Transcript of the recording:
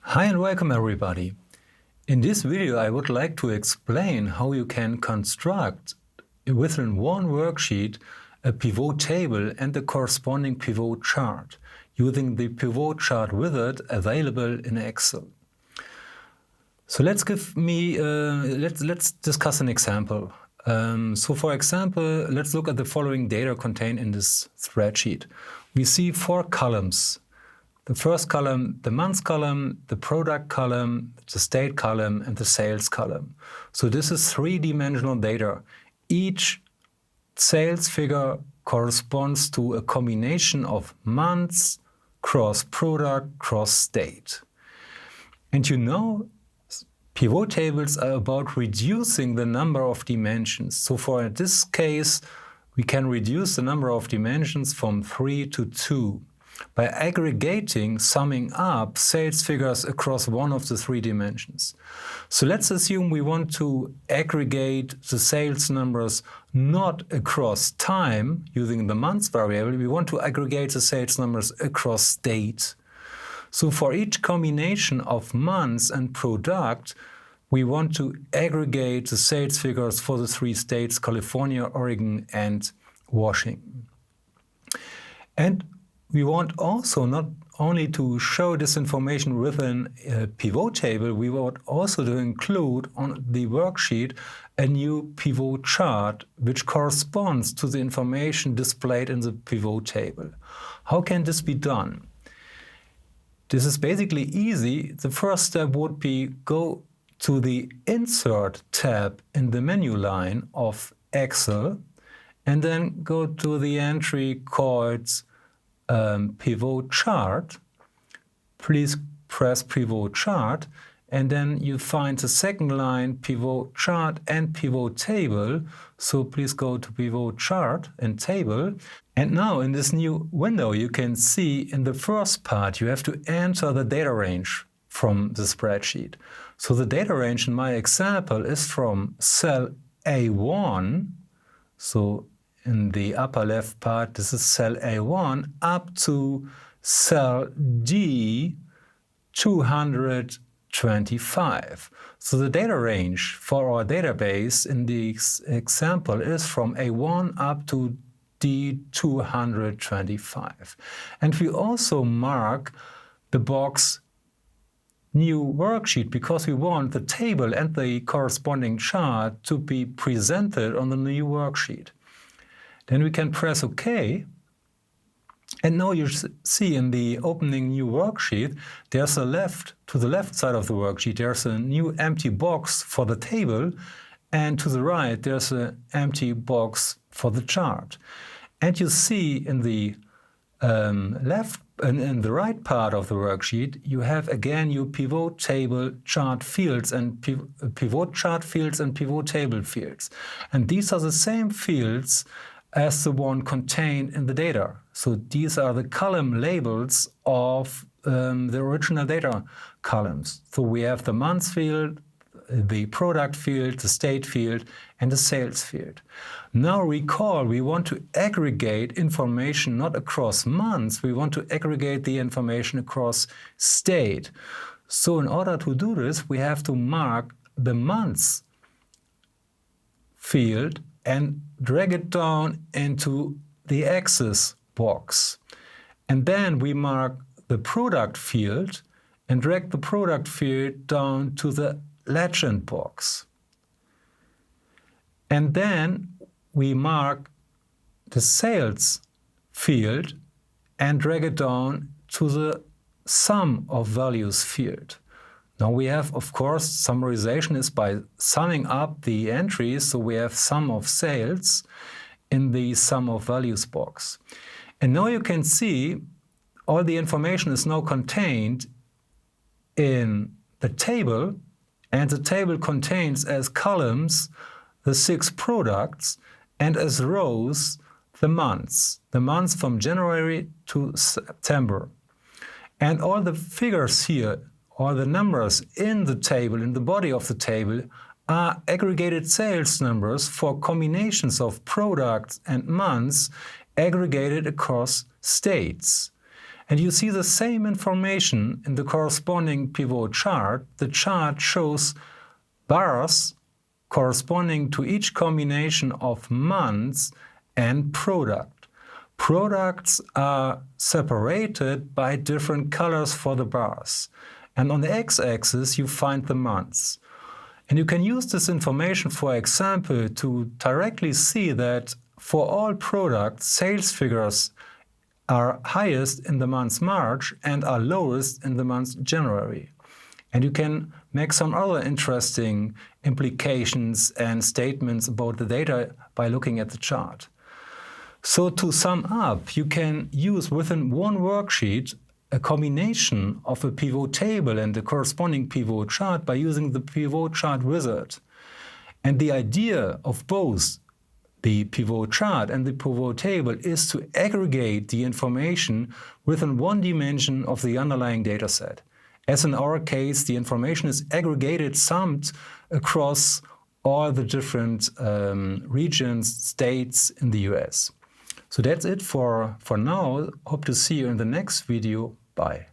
Hi and welcome everybody. In this video I would like to explain how you can construct within one worksheet a pivot table and the corresponding pivot chart using the pivot chart wizard available in Excel. So let's discuss an example. So for example, let's look at the following data contained in this spreadsheet. We see 4 columns. The first column, the month column, the product column, the state column, and the sales column. So this is 3-dimensional data. Each sales figure corresponds to a combination of months, cross product, cross state. And you know, pivot tables are about reducing the number of dimensions. So for this case, we can reduce the number of dimensions from 3 to 2. By aggregating, summing up sales figures across one of the 3 dimensions. So let's assume we want to aggregate the sales numbers not across time using the months variable, we want to aggregate the sales numbers across state. So for each combination of months and product, we want to aggregate the sales figures for the 3 states, California, Oregon, and Washington. And we want also not only to show this information within a pivot table, we want also to include on the worksheet a new pivot chart which corresponds to the information displayed in the pivot table. How can this be done? This is basically easy. The first step would be go to the Insert tab in the menu line of Excel and then go to the entry called pivot chart. Please press pivot chart and then you find the second line pivot chart and pivot table. So please go to pivot chart and table. And now in this new window you can see in the first part you have to enter the data range from the spreadsheet. So the data range in my example is from cell A1, so in the upper left part, this is cell A1, up to cell D225. So the data range for our database in the example is from A1 up to D225. And we also mark the box New Worksheet because we want the table and the corresponding chart to be presented on the new worksheet. Then we can press OK. And now you see in the opening new worksheet, there's to the left side of the worksheet, there's a new empty box for the table. And to the right, there's an empty box for the chart. And you see in the in the right part of the worksheet, you have again your pivot table chart fields and pivot chart fields and pivot table fields. And these are the same fields as the one contained in the data. So these are the column labels of the original data columns. So we have the months field, the product field, the state field, and the sales field. Now recall, we want to aggregate information not across months, we want to aggregate the information across state. So in order to do this, we have to mark the months field and drag it down into the axis box. And then we mark the product field and drag the product field down to the legend box. And then we mark the sales field and drag it down to the sum of values field. Now we have, of course, summarization is by summing up the entries, so we have sum of sales in the sum of values box. And now you can see all the information is now contained in the table, and the table contains as columns the 6 products and as rows the months from January to September. And all the figures here, or the numbers in the table, in the body of the table, are aggregated sales numbers for combinations of products and months aggregated across states. And you see the same information in the corresponding pivot chart. The chart shows bars corresponding to each combination of months and product. Products are separated by different colors for the bars. And on the x-axis, you find the months. And you can use this information, for example, to directly see that for all products, sales figures are highest in the month March and are lowest in the month January. And you can make some other interesting implications and statements about the data by looking at the chart. So to sum up, you can use within one worksheet a combination of a pivot table and the corresponding pivot chart by using the pivot chart wizard. And the idea of both the pivot chart and the pivot table is to aggregate the information within one dimension of the underlying dataset. As in our case, the information is aggregated, summed across all the different regions, states in the US. So that's it for now. Hope to see you in the next video. Bye.